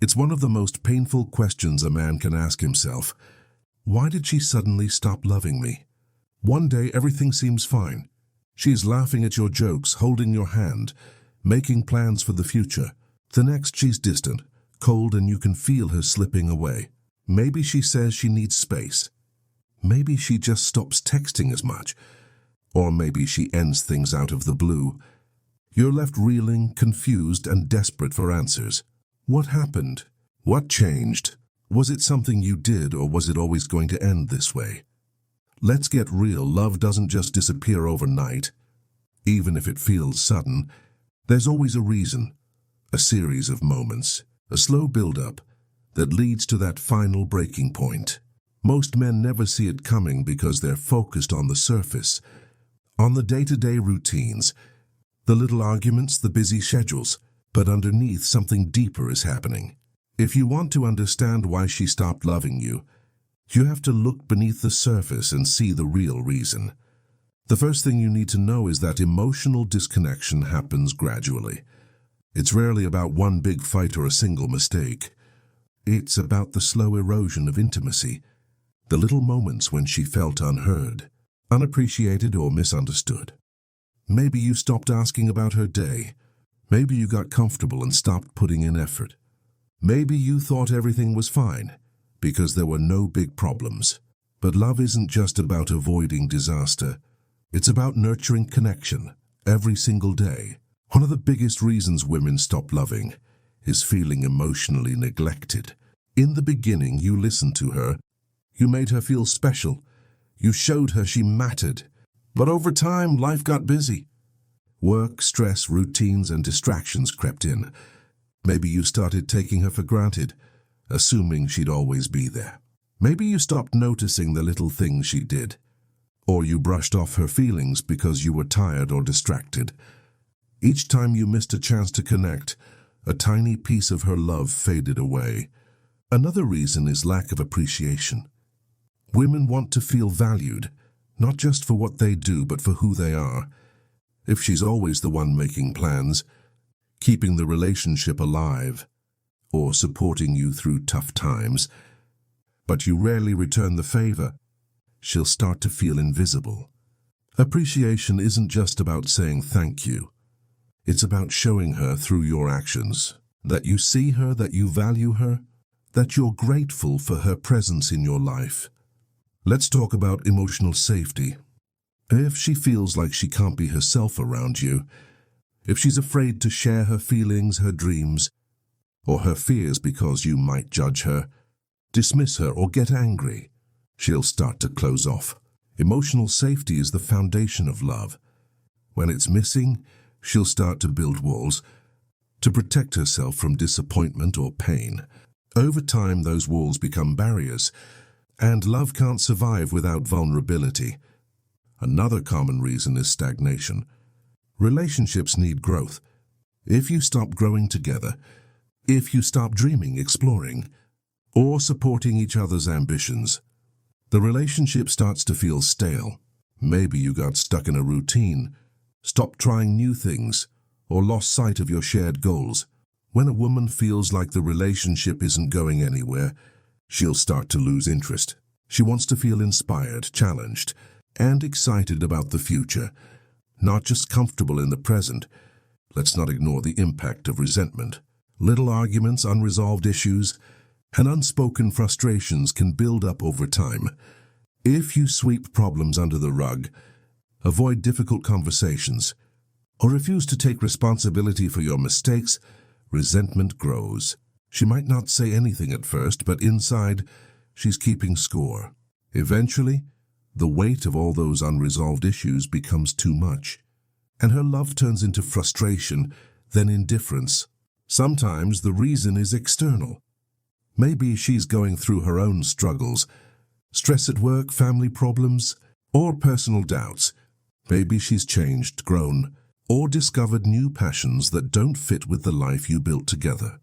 It's one of the most painful questions a man can ask himself. Why did she suddenly stop loving me? One day everything seems fine. She's laughing at your jokes, holding your hand, making plans for the future. The next she's distant, cold, and you can feel her slipping away. Maybe she says she needs space. Maybe she just stops texting as much. Or maybe she ends things out of the blue. You're left reeling, confused, and desperate for answers. What happened? What changed? Was it something you did, or was it always going to end this way? Let's get real. Love doesn't just disappear overnight. Even if it feels sudden, there's always a reason, a series of moments, a slow build-up that leads to that final breaking point. Most men never see it coming because they're focused on the surface, on the day-to-day routines, the little arguments, the busy schedules, but underneath something deeper is happening. If you want to understand why she stopped loving you, you have to look beneath the surface and see the real reason. The first thing you need to know is that emotional disconnection happens gradually. It's rarely about one big fight or a single mistake. It's about the slow erosion of intimacy, the little moments when she felt unheard, unappreciated, or misunderstood. Maybe you stopped asking about her day. Maybe you got comfortable and stopped putting in effort. Maybe you thought everything was fine because there were no big problems. But love isn't just about avoiding disaster. It's about nurturing connection every single day. One of the biggest reasons women stop loving is feeling emotionally neglected. In the beginning, you listened to her. You made her feel special. You showed her she mattered. But over time, life got busy. Work, stress, routines, and distractions crept in. Maybe you started taking her for granted, assuming she'd always be there. Maybe you stopped noticing the little things she did. Or you brushed off her feelings because you were tired or distracted. Each time you missed a chance to connect, a tiny piece of her love faded away. Another reason is lack of appreciation. Women want to feel valued, not just for what they do, but for who they are. If she's always the one making plans, keeping the relationship alive, or supporting you through tough times, but you rarely return the favor, she'll start to feel invisible. Appreciation isn't just about saying thank you. It's about showing her through your actions that you see her, that you value her, that you're grateful for her presence in your life. Let's talk about emotional safety. If she feels like she can't be herself around you, if she's afraid to share her feelings, her dreams, or her fears because you might judge her, dismiss her, or get angry, she'll start to close off. Emotional safety is the foundation of love. When it's missing, she'll start to build walls to protect herself from disappointment or pain. Over time, those walls become barriers, and love can't survive without vulnerability. Another common reason is stagnation. Relationships need growth. If you stop growing together, if you stop dreaming, exploring, or supporting each other's ambitions, the relationship starts to feel stale. Maybe you got stuck in a routine, stopped trying new things, or lost sight of your shared goals. When a woman feels like the relationship isn't going anywhere, she'll start to lose interest. She wants to feel inspired, challenged, and excited about the future, not just comfortable in the present. Let's not ignore the impact of resentment. Little arguments, unresolved issues, and unspoken frustrations can build up over time. If you sweep problems under the rug, avoid difficult conversations, or refuse to take responsibility for your mistakes, resentment grows. She might not say anything at first, but inside, she's keeping score. Eventually, the weight of all those unresolved issues becomes too much, and her love turns into frustration, then indifference. Sometimes the reason is external. Maybe she's going through her own struggles, stress at work, family problems, or personal doubts. Maybe she's changed, grown, or discovered new passions that don't fit with the life you built together.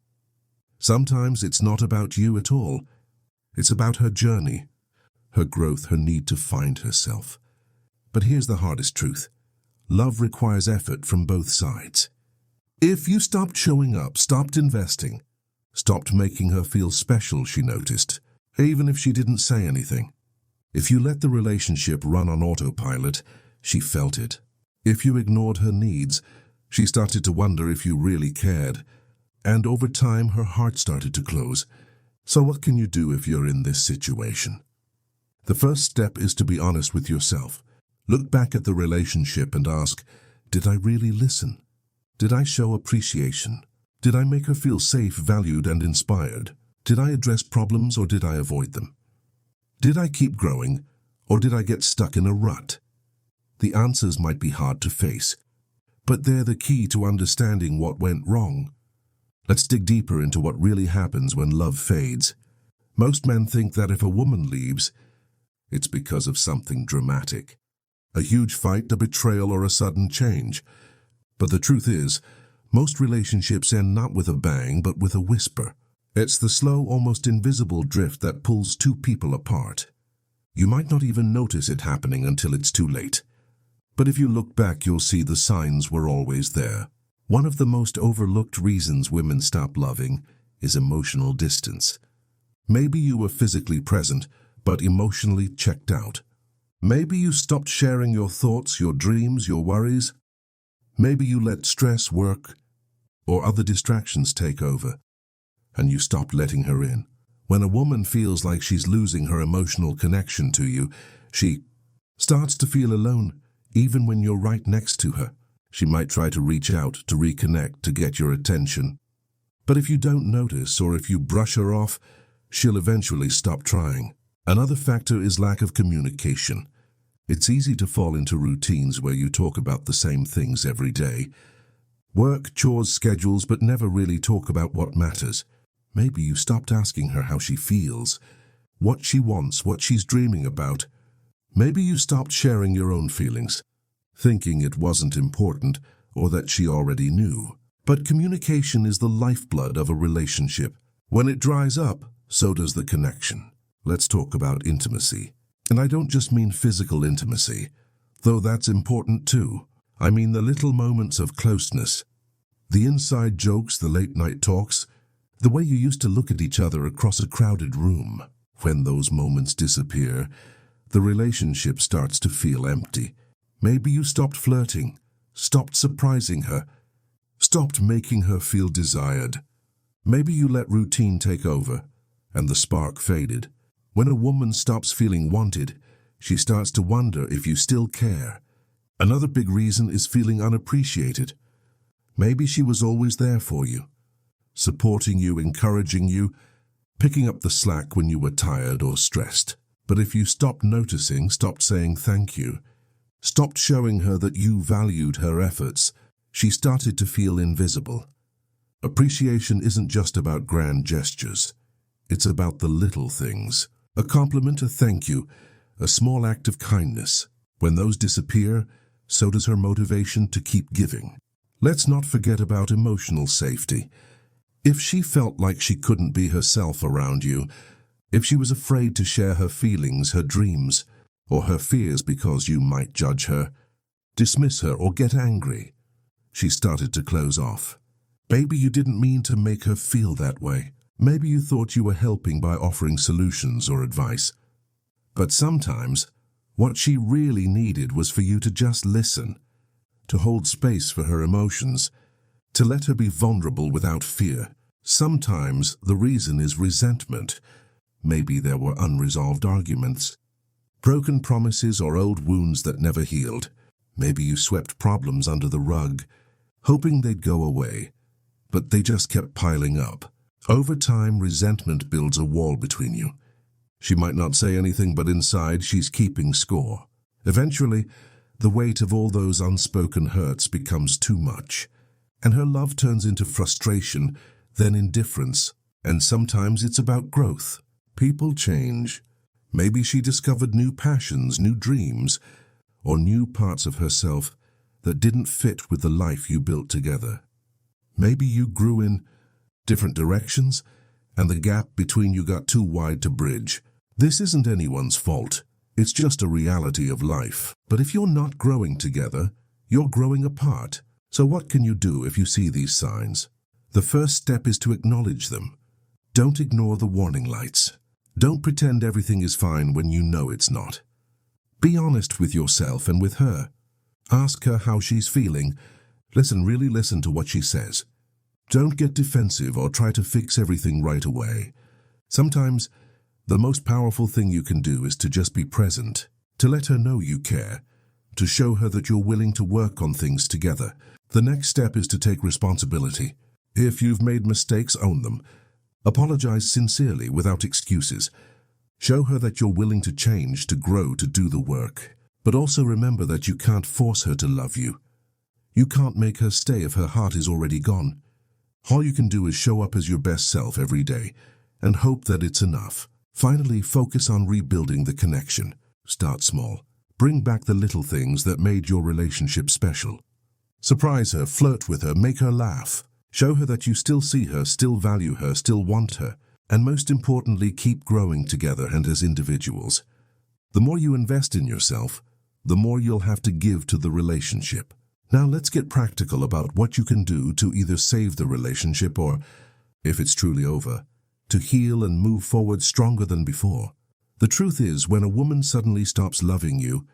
Sometimes it's not about you at all. It's about her journey, her growth, her need to find herself. But here's the hardest truth. Love requires effort from both sides. If you stopped showing up, stopped investing, stopped making her feel special, she noticed, even if she didn't say anything. If you let the relationship run on autopilot, she felt it. If you ignored her needs, she started to wonder if you really cared. And over time, her heart started to close. So what can you do if you're in this situation? The first step is to be honest with yourself. Look back at the relationship and ask, did I really listen? Did I show appreciation? Did I make her feel safe, valued, and inspired? Did I address problems or did I avoid them? Did I keep growing or did I get stuck in a rut? The answers might be hard to face, but they're the key to understanding what went wrong. Let's dig deeper into what really happens when love fades. Most men think that if a woman leaves, it's because of something dramatic. A huge fight, a betrayal, or a sudden change. But the truth is, most relationships end not with a bang, but with a whisper. It's the slow, almost invisible drift that pulls two people apart. You might not even notice it happening until it's too late. But if you look back, you'll see the signs were always there. One of the most overlooked reasons women stop loving is emotional distance. Maybe you were physically present, but emotionally checked out. Maybe you stopped sharing your thoughts, your dreams, your worries. Maybe you let stress, work, or other distractions take over, and you stopped letting her in. When a woman feels like she's losing her emotional connection to you, she starts to feel alone, even when you're right next to her. She might try to reach out, to reconnect, to get your attention. But if you don't notice, or if you brush her off, she'll eventually stop trying. Another factor is lack of communication. It's easy to fall into routines where you talk about the same things every day. Work, chores, schedules, but never really talk about what matters. Maybe you stopped asking her how she feels, what she wants, what she's dreaming about. Maybe you stopped sharing your own feelings, thinking it wasn't important or that she already knew. But communication is the lifeblood of a relationship. When it dries up, so does the connection. Let's talk about intimacy. And I don't just mean physical intimacy, though that's important too. I mean the little moments of closeness, the inside jokes, the late-night talks, the way you used to look at each other across a crowded room. When those moments disappear, the relationship starts to feel empty. Maybe you stopped flirting, stopped surprising her, stopped making her feel desired. Maybe you let routine take over, and the spark faded. When a woman stops feeling wanted, she starts to wonder if you still care. Another big reason is feeling unappreciated. Maybe she was always there for you, supporting you, encouraging you, picking up the slack when you were tired or stressed. But if you stopped noticing, stopped saying thank you, stopped showing her that you valued her efforts, she started to feel invisible. Appreciation isn't just about grand gestures. It's about the little things. A compliment, a thank you, a small act of kindness. When those disappear, so does her motivation to keep giving. Let's not forget about emotional safety. If she felt like she couldn't be herself around you, if she was afraid to share her feelings, her dreams, or her fears because you might judge her, dismiss her, or get angry, she started to close off. Maybe you didn't mean to make her feel that way. Maybe you thought you were helping by offering solutions or advice. But sometimes, what she really needed was for you to just listen, to hold space for her emotions, to let her be vulnerable without fear. Sometimes the reason is resentment. Maybe there were unresolved arguments, broken promises, or old wounds that never healed. Maybe you swept problems under the rug, hoping they'd go away, but they just kept piling up. Over time, resentment builds a wall between you. She might not say anything, but inside she's keeping score. Eventually, the weight of all those unspoken hurts becomes too much, and her love turns into frustration, then indifference, and sometimes it's about growth. People change. Maybe she discovered new passions, new dreams, or new parts of herself that didn't fit with the life you built together. Maybe you grew in different directions, and the gap between you got too wide to bridge. This isn't anyone's fault. It's just a reality of life. But if you're not growing together, you're growing apart. So what can you do if you see these signs? The first step is to acknowledge them. Don't ignore the warning lights. Don't pretend everything is fine when you know it's not. Be honest with yourself and with her. Ask her how she's feeling. Really listen to what she says. Don't get defensive or try to fix everything right away. Sometimes, the most powerful thing you can do is to just be present, to let her know you care, to show her that you're willing to work on things together. The next step is to take responsibility. If you've made mistakes, own them. Apologize sincerely without excuses. Show her that you're willing to change, to grow, to do the work. But also remember that you can't force her to love you. You can't make her stay if her heart is already gone. All you can do is show up as your best self every day and hope that it's enough. Finally, focus on rebuilding the connection. Start small. Bring back the little things that made your relationship special. Surprise her, flirt with her, make her laugh. Show her that you still see her, still value her, still want her. And most importantly, keep growing together and as individuals. The more you invest in yourself, the more you'll have to give to the relationship. Now let's get practical about what you can do to either save the relationship or, if it's truly over, to heal and move forward stronger than before. The truth is, when a woman suddenly stops loving you,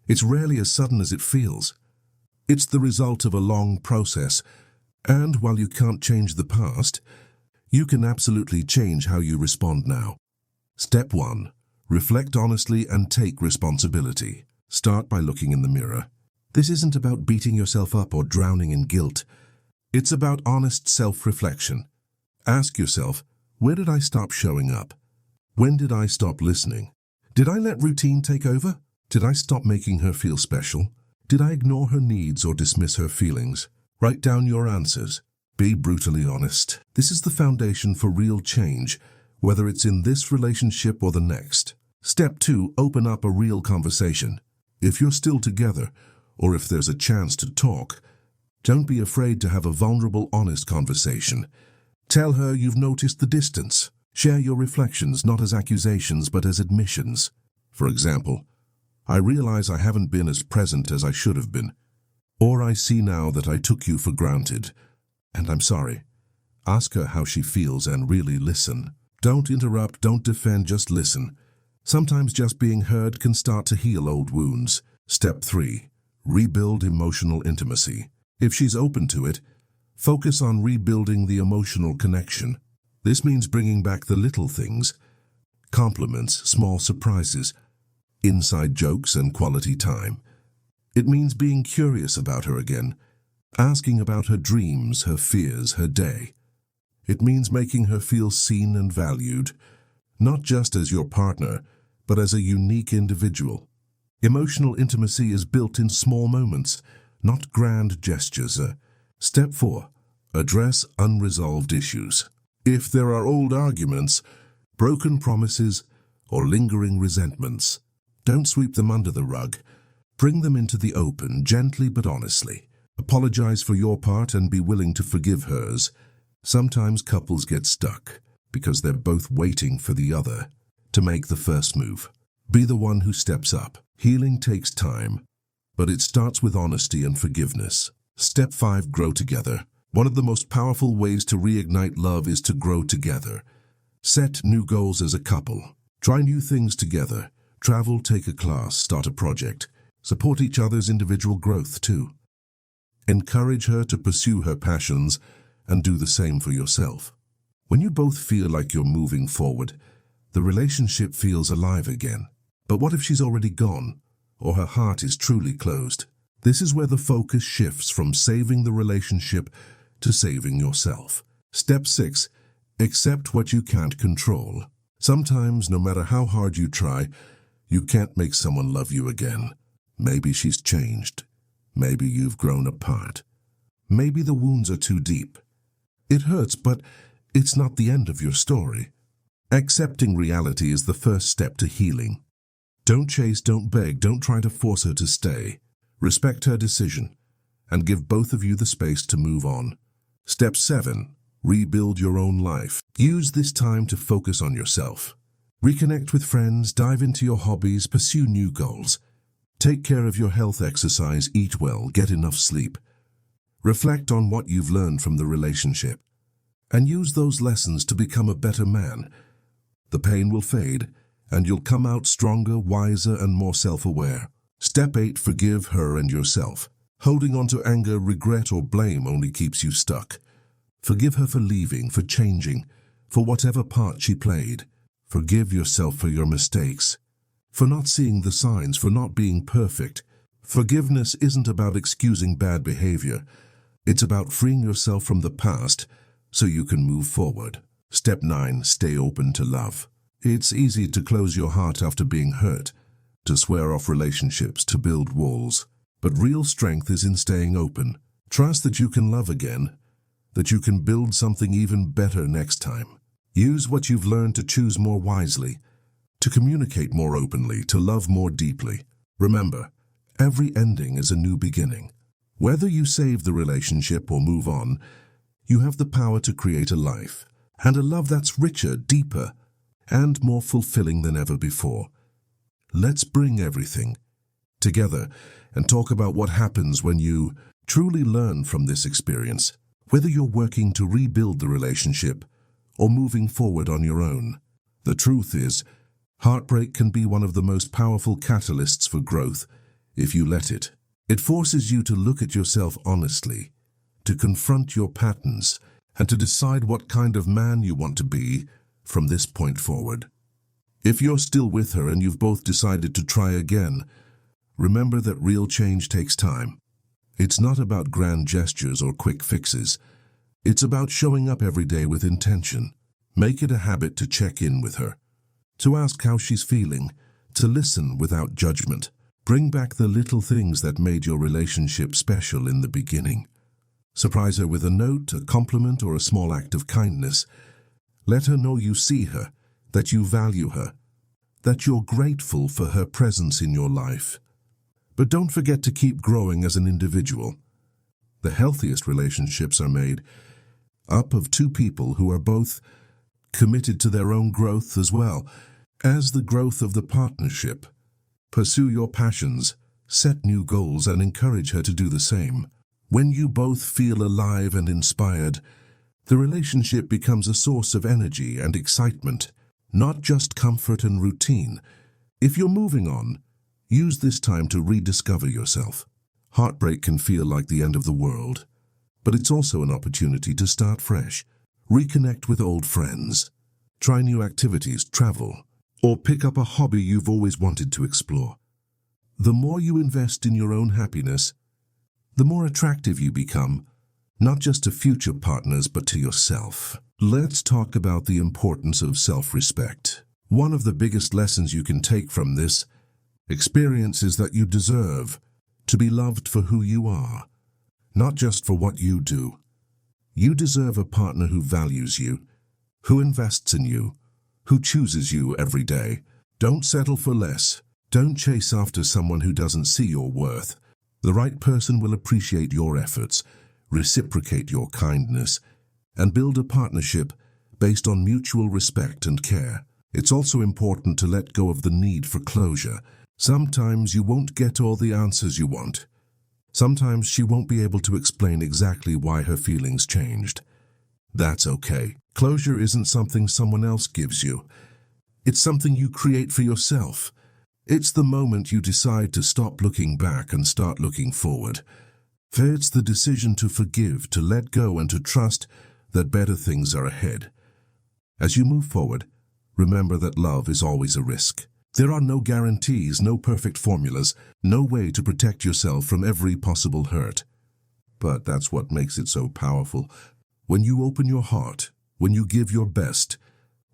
it's rarely as sudden as it feels. It's the result of a long process, and while you can't change the past, you can absolutely change how you respond now. Step 1. Reflect honestly and take responsibility. Start by looking in the mirror. This isn't about beating yourself up or drowning in guilt. It's about honest self-reflection. Ask yourself, where did I stop showing up? When did I stop listening? Did I let routine take over? Did I stop making her feel special? Did I ignore her needs or dismiss her feelings? Write down your answers. Be brutally honest. This is the foundation for real change, whether it's in this relationship or the next. Step 2. Open up a real conversation. If you're still together, or if there's a chance to talk, don't be afraid to have a vulnerable, honest conversation. Tell her you've noticed the distance. Share your reflections not as accusations but as admissions. For example, I realize I haven't been as present as I should have been. Or I see now that I took you for granted, and I'm sorry. Ask her how she feels and really listen. Don't interrupt, don't defend, just listen. Sometimes just being heard can start to heal old wounds. Step 3. Rebuild emotional intimacy. If she's open to it, focus on rebuilding the emotional connection. This means bringing back the little things, compliments, small surprises, inside jokes, and quality time. It means being curious about her again, asking about her dreams, her fears, her day. It means making her feel seen and valued, not just as your partner, but as a unique individual. Emotional intimacy is built in small moments, not grand gestures. Step 4. Address unresolved issues. If there are old arguments, broken promises, or lingering resentments, don't sweep them under the rug. Bring them into the open, gently but honestly. Apologize for your part and be willing to forgive hers. Sometimes couples get stuck because they're both waiting for the other to make the first move. Be the one who steps up. Healing takes time, but it starts with honesty and forgiveness. Step 5. Grow together. One of the most powerful ways to reignite love is to grow together. Set new goals as a couple. Try new things together. Travel, take a class, start a project. Support each other's individual growth too. Encourage her to pursue her passions and do the same for yourself. When you both feel like you're moving forward, the relationship feels alive again. But what if she's already gone, or her heart is truly closed? This is where the focus shifts from saving the relationship to saving yourself. Step 6. Accept what you can't control. Sometimes, no matter how hard you try, you can't make someone love you again. Maybe she's changed. Maybe you've grown apart. Maybe the wounds are too deep. It hurts, but it's not the end of your story. Accepting reality is the first step to healing. Don't chase, don't beg, don't try to force her to stay. Respect her decision, and give both of you the space to move on. Step 7. Rebuild your own life. Use this time to focus on yourself. Reconnect with friends, dive into your hobbies, pursue new goals. Take care of your health, exercise, eat well, get enough sleep. Reflect on what you've learned from the relationship. and use those lessons to become a better man. The pain will fade, and you'll come out stronger, wiser, and more self-aware. Step 8. Forgive her and yourself. Holding on to anger, regret, or blame only keeps you stuck. Forgive her for leaving, for changing, for whatever part she played. Forgive yourself for your mistakes, for not seeing the signs, for not being perfect. Forgiveness isn't about excusing bad behavior. It's about freeing yourself from the past so you can move forward. Step 9. Stay open to love. It's easy to close your heart after being hurt, to swear off relationships, to build walls. But real strength is in staying open. Trust that you can love again, that you can build something even better next time. Use what you've learned to choose more wisely, to communicate more openly, to love more deeply. Remember, every ending is a new beginning. Whether you save the relationship or move on, you have the power to create a life, and a love that's richer, deeper, and more fulfilling than ever before. Let's bring everything together and talk about what happens when you truly learn from this experience, whether you're working to rebuild the relationship or moving forward on your own. The truth is, heartbreak can be one of the most powerful catalysts for growth if you let it. It forces you to look at yourself honestly, to confront your patterns, and to decide what kind of man you want to be from this point forward. If you're still with her and you've both decided to try again, remember that real change takes time. It's not about grand gestures or quick fixes. It's about showing up every day with intention. Make it a habit to check in with her, to ask how she's feeling, to listen without judgment. Bring back the little things that made your relationship special in the beginning. Surprise her with a note, a compliment, or a small act of kindness. Let her know you see her, that you value her, that you're grateful for her presence in your life. But don't forget to keep growing as an individual. The healthiest relationships are made up of two people who are both committed to their own growth as well as the growth of the partnership. Pursue your passions, set new goals, and encourage her to do the same. When you both feel alive and inspired, the relationship becomes a source of energy and excitement, not just comfort and routine. If you're moving on, use this time to rediscover yourself. Heartbreak can feel like the end of the world, but it's also an opportunity to start fresh. Reconnect with old friends, try new activities, travel, or pick up a hobby you've always wanted to explore. The more you invest in your own happiness, the more attractive you become, not just to future partners, but to yourself. Let's talk about the importance of self-respect. One of the biggest lessons you can take from this experience is that you deserve to be loved for who you are, not just for what you do. You deserve a partner who values you, who invests in you, who chooses you every day. Don't settle for less. Don't chase after someone who doesn't see your worth. The right person will appreciate your efforts, reciprocate your kindness, and build a partnership based on mutual respect and care. It's also important to let go of the need for closure. Sometimes you won't get all the answers you want. Sometimes she won't be able to explain exactly why her feelings changed. That's okay. Closure isn't something someone else gives you. It's something you create for yourself. It's the moment you decide to stop looking back and start looking forward. It's the decision to forgive, to let go, and to trust that better things are ahead. As you move forward, remember that love is always a risk. There are no guarantees, no perfect formulas, no way to protect yourself from every possible hurt. But that's what makes it so powerful. When you open your heart, when you give your best,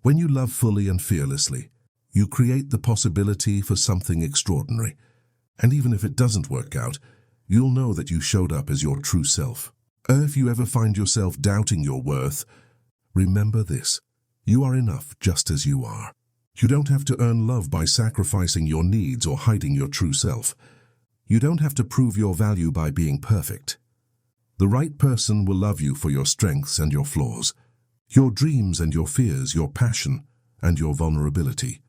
when you love fully and fearlessly, you create the possibility for something extraordinary. And even if it doesn't work out, you'll know that you showed up as your true self. If you ever find yourself doubting your worth, remember this: you are enough just as you are. You don't have to earn love by sacrificing your needs or hiding your true self. You don't have to prove your value by being perfect. The right person will love you for your strengths and your flaws, your dreams and your fears, your passion and your vulnerability.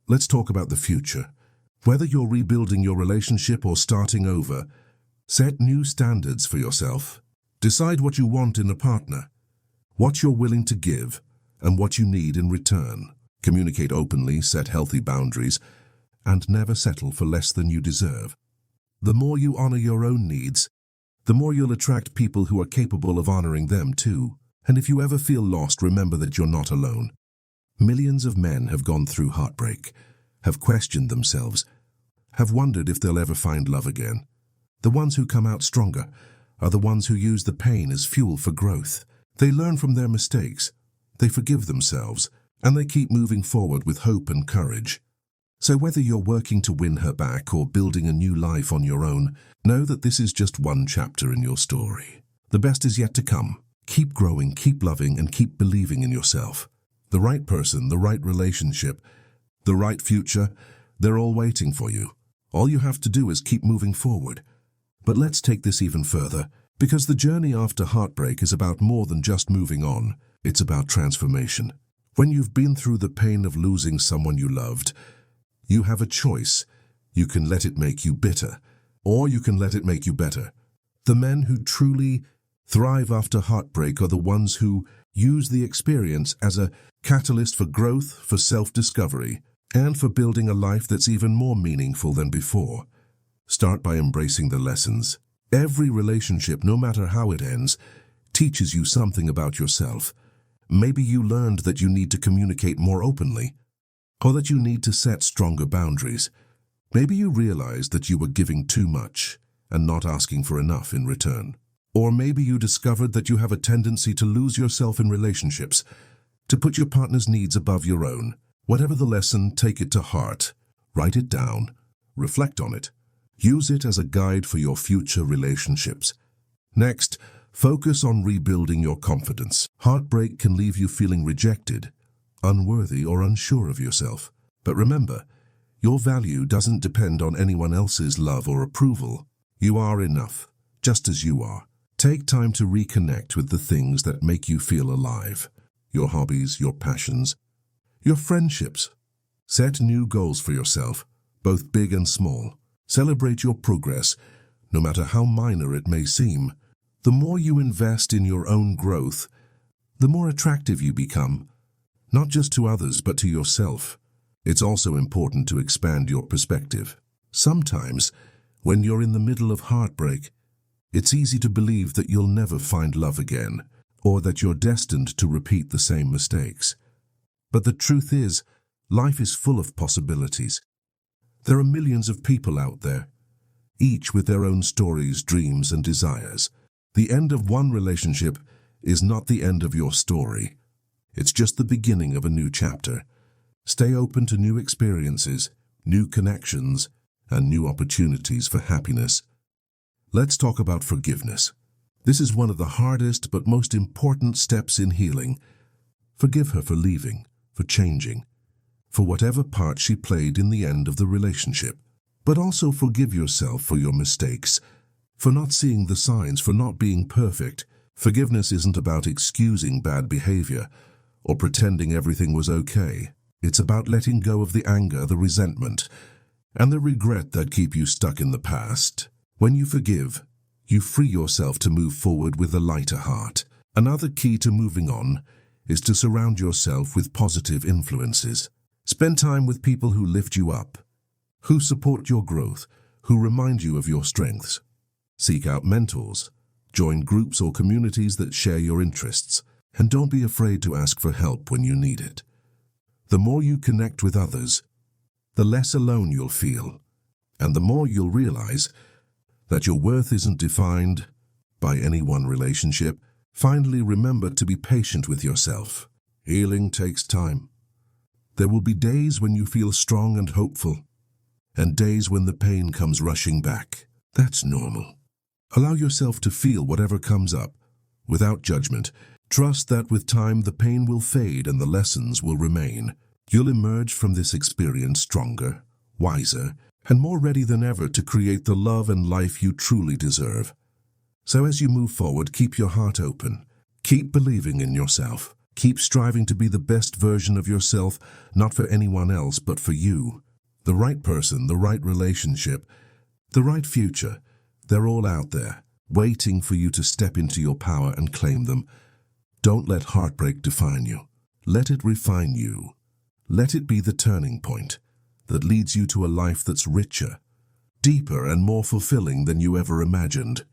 Let's talk about the future. Whether you're rebuilding your relationship or starting over, set new standards for yourself. Decide what you want in a partner. what you're willing to give, and what you need in return. Communicate openly, set healthy boundaries, and never settle for less than you deserve. The more you honor your own needs, the more you'll attract people who are capable of honoring them too. And if you ever feel lost, remember that you're not alone. Millions of men have gone through heartbreak, have questioned themselves, have wondered if they'll ever find love again. The ones who come out stronger are the ones who use the pain as fuel for growth. They learn from their mistakes, they forgive themselves, and they keep moving forward with hope and courage. So whether you're working to win her back or building a new life on your own, know that this is just one chapter in your story. The best is yet to come. Keep growing, keep loving, and keep believing in yourself. The right person, the right relationship, the right future, they're all waiting for you. All you have to do is keep moving forward. But let's take this even further, because the journey after heartbreak is about more than just moving on. It's about transformation. When you've been through the pain of losing someone you loved, you have a choice. You can let it make you bitter, or you can let it make you better. The men who truly thrive after heartbreak are the ones who use the experience as a catalyst for growth, for self-discovery, and for building a life that's even more meaningful than before. Start by embracing the lessons. Every relationship, no matter how it ends, teaches you something about yourself. Maybe you learned that you need to communicate more openly, or that you need to set stronger boundaries. Maybe you realized that you were giving too much and not asking for enough in return. Or maybe you discovered that you have a tendency to lose yourself in relationships, to put your partner's needs above your own. Whatever the lesson, take it to heart. Write it down. Reflect on it. Use it as a guide for your future relationships. Next, focus on rebuilding your confidence. Heartbreak can leave you feeling rejected, unworthy, or unsure of yourself. But remember, your value doesn't depend on anyone else's love or approval. You are enough, just as you are. Take time to reconnect with the things that make you feel alive. Your hobbies, your passions, your friendships. Set new goals for yourself, both big and small. Celebrate your progress, no matter how minor it may seem. The more you invest in your own growth, the more attractive you become, not just to others but to yourself. It's also important to expand your perspective. Sometimes, when you're in the middle of heartbreak, it's easy to believe that you'll never find love again, or that you're destined to repeat the same mistakes. But the truth is, life is full of possibilities. There are millions of people out there, each with their own stories, dreams, and desires. The end of one relationship is not the end of your story. It's just the beginning of a new chapter. Stay open to new experiences, new connections, and new opportunities for happiness. Let's talk about forgiveness. This is one of the hardest but most important steps in healing. Forgive her for leaving, for changing, for whatever part she played in the end of the relationship. But also forgive yourself for your mistakes, for not seeing the signs, for not being perfect. Forgiveness isn't about excusing bad behavior or pretending everything was okay. It's about letting go of the anger, the resentment, and the regret that keep you stuck in the past. When you forgive, you free yourself to move forward with a lighter heart. Another key to moving on is to surround yourself with positive influences. Spend time with people who lift you up, who support your growth, who remind you of your strengths. Seek out mentors, join groups or communities that share your interests, and don't be afraid to ask for help when you need it. The more you connect with others, the less alone you'll feel, and the more you'll realize that your worth isn't defined by any one relationship. Finally, remember to be patient with yourself. Healing takes time. There will be days when you feel strong and hopeful, and days when the pain comes rushing back. That's normal. Allow yourself to feel whatever comes up, without judgment. Trust that with time the pain will fade and the lessons will remain. You'll emerge from this experience stronger, wiser, and more ready than ever to create the love and life you truly deserve. So as you move forward, keep your heart open. Keep believing in yourself. Keep striving to be the best version of yourself, not for anyone else, but for you. The right person, the right relationship, the right future, they're all out there, waiting for you to step into your power and claim them. Don't let heartbreak define you. Let it refine you. Let it be the turning point that leads you to a life that's richer, deeper, and more fulfilling than you ever imagined.